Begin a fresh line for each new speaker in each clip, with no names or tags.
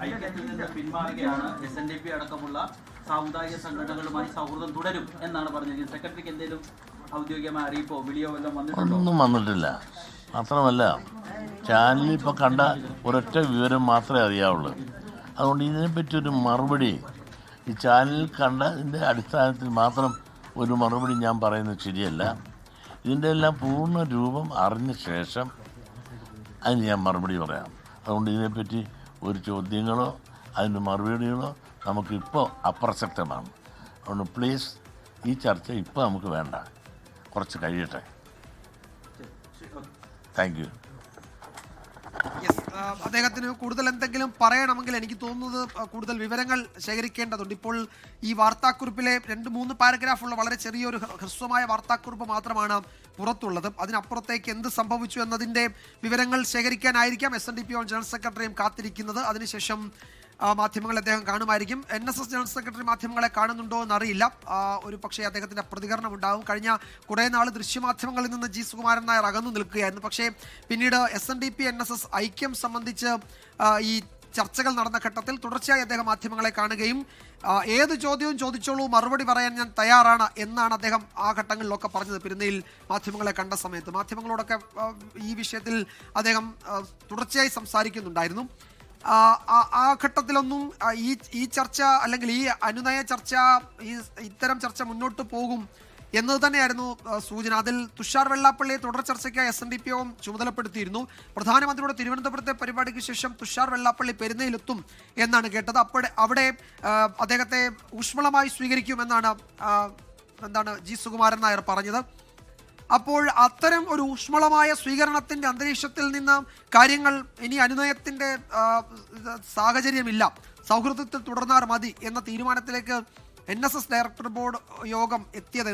ഐക്യത്തിൽ നിന്ന് പിന്മാറുകയാണ്, SNDP അടക്കമുള്ള സാമുദായിക സംഘടനകളുമായി സൗഹൃദം തുടരും എന്നാണ് പറഞ്ഞിരിക്കുന്നത്. സെക്രട്ടറിക്ക് എന്തെങ്കിലും ഔദ്യോഗികമായ അറിയിപ്പോ വിളിയോ വല്ലതും വന്നിട്ടുണ്ടോ?
ഒന്നും വന്നിട്ടില്ല. മാത്രമല്ല, ചാനലിൽ ഇപ്പോൾ കണ്ട ഒരൊറ്റ വിവരം മാത്രമേ അറിയാവുള്ളൂ. അതുകൊണ്ട് ഇതിനെപ്പറ്റി ഒരു മറുപടി ഈ ചാനലിൽ കണ്ടതിൻ്റെ അടിസ്ഥാനത്തിൽ മാത്രം ഒരു മറുപടി ഞാൻ പറയുന്നത് ശരിയല്ല. ഇതിൻ്റെ എല്ലാം പൂർണ്ണ രൂപം അറിഞ്ഞ ശേഷം അതിന് ഞാൻ മറുപടി പറയാം. അതുകൊണ്ട് ഇതിനെപ്പറ്റി ഒരു ചോദ്യങ്ങളോ അതിന് മറുപടികളോ നമുക്കിപ്പോൾ അപ്രസക്തമാണ്. അതുകൊണ്ട് പ്ലീസ് ഈ ചർച്ച ഇപ്പോൾ നമുക്ക് വേണ്ട, കുറച്ച് കഴിയട്ടെ. Thank you.
അദ്ദേഹത്തിന് കൂടുതൽ എന്തെങ്കിലും പറയണമെങ്കിൽ എനിക്ക് തോന്നുന്നത് കൂടുതൽ വിവരങ്ങൾ ശേഖരിക്കേണ്ടതുണ്ട്. ഇപ്പോൾ ഈ വാർത്താക്കുറിപ്പിലെ 2-3 പാരഗ്രാഫുള്ള വളരെ ചെറിയൊരു ഹ്രസ്വമായ വാർത്താക്കുറിപ്പ് മാത്രമാണ് പുറത്തുള്ളത്. അതിനപ്പുറത്തേക്ക് എന്ത് സംഭവിച്ചു എന്നതിൻ്റെ വിവരങ്ങൾ ശേഖരിക്കാനായിരിക്കാം SNDP ജനറൽ സെക്രട്ടറിയും കാത്തിരിക്കുന്നത്. അതിനുശേഷം മാധ്യമങ്ങളെ അദ്ദേഹം കാണുമായിരിക്കും. NSS ജനറൽ സെക്രട്ടറി മാധ്യമങ്ങളെ കാണുന്നുണ്ടോ എന്നറിയില്ല. ഒരു പക്ഷേ അദ്ദേഹത്തിൻ്റെ പ്രതികരണം ഉണ്ടാകും. കഴിഞ്ഞ കുറേ നാൾ ദൃശ്യമാധ്യമങ്ങളിൽ നിന്ന് ജി സുകുമാരൻ നായർ അകന്നു നിൽക്കുകയായിരുന്നു. പക്ഷേ പിന്നീട് SNDP NSS ഐക്യം സംബന്ധിച്ച് ഈ ചർച്ചകൾ നടന്ന ഘട്ടത്തിൽ തുടർച്ചയായി അദ്ദേഹം മാധ്യമങ്ങളെ കാണുകയും ഏത് ചോദ്യവും ചോദിച്ചോളൂ, മറുപടി പറയാൻ ഞാൻ തയ്യാറാണ് എന്നാണ് അദ്ദേഹം ആ ഘട്ടങ്ങളിലൊക്കെ പറഞ്ഞത്. പെരുന്നയിൽ മാധ്യമങ്ങളെ കണ്ട സമയത്ത് മാധ്യമങ്ങളോടൊക്കെ ഈ വിഷയത്തിൽ അദ്ദേഹം തുടർച്ചയായി സംസാരിക്കുന്നുണ്ടായിരുന്നു. ആ ഘട്ടത്തിലൊന്നും ഈ ചർച്ച അല്ലെങ്കിൽ ഈ അനുനയ ചർച്ച, ഇത്തരം ചർച്ച മുന്നോട്ട് പോകും എന്നത് തന്നെയായിരുന്നു സൂചന. അതിൽ തുഷാർ വെള്ളാപ്പള്ളിയെ തുടർ ചർച്ചയ്ക്കായി SNDP യോഗം ചുമതലപ്പെടുത്തിയിരുന്നു. പ്രധാനമന്ത്രിയുടെ തിരുവനന്തപുരത്തെ പരിപാടിക്ക് ശേഷം തുഷാർ വെള്ളാപ്പള്ളി പെരുന്നയിലെത്തും എന്നാണ് കേട്ടത്. അവിടെ അദ്ദേഹത്തെ ഊഷ്മളമായി സ്വീകരിക്കുമെന്നാണ് ജി സുകുമാരൻ നായർ പറഞ്ഞത്. അപ്പോൾ അത്തരം ഒരു ഊഷ്മളമായ സ്വീകരണത്തിൻ്റെ അന്തരീക്ഷത്തിൽ നിന്ന് കാര്യങ്ങൾ ഇനി അനുനയത്തിൻ്റെ സാഹചര്യമില്ല, സൗഹൃദത്തിൽ തുടർന്നാൽ മതി എന്ന തീരുമാനത്തിലേക്ക് NSS ഡയറക്ടർ ബോർഡ് യോഗം എത്തിയത്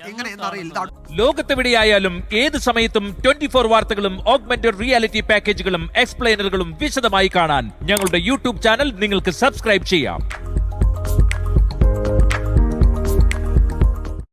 എങ്ങനെ എന്നറിയില്ല.
ലോകത്തെവിടെയായാലും ഏത് സമയത്തും 24 വാർത്തകളും ഓഗ്മെന്റഡ് റിയാലിറ്റി പാക്കേജുകളും എക്സ്പ്ലെയിനറുകളും വിശദമായി കാണാൻ ഞങ്ങളുടെ YouTube ചാനൽ നിങ്ങൾക്ക് സബ്സ്ക്രൈബ് ചെയ്യാം.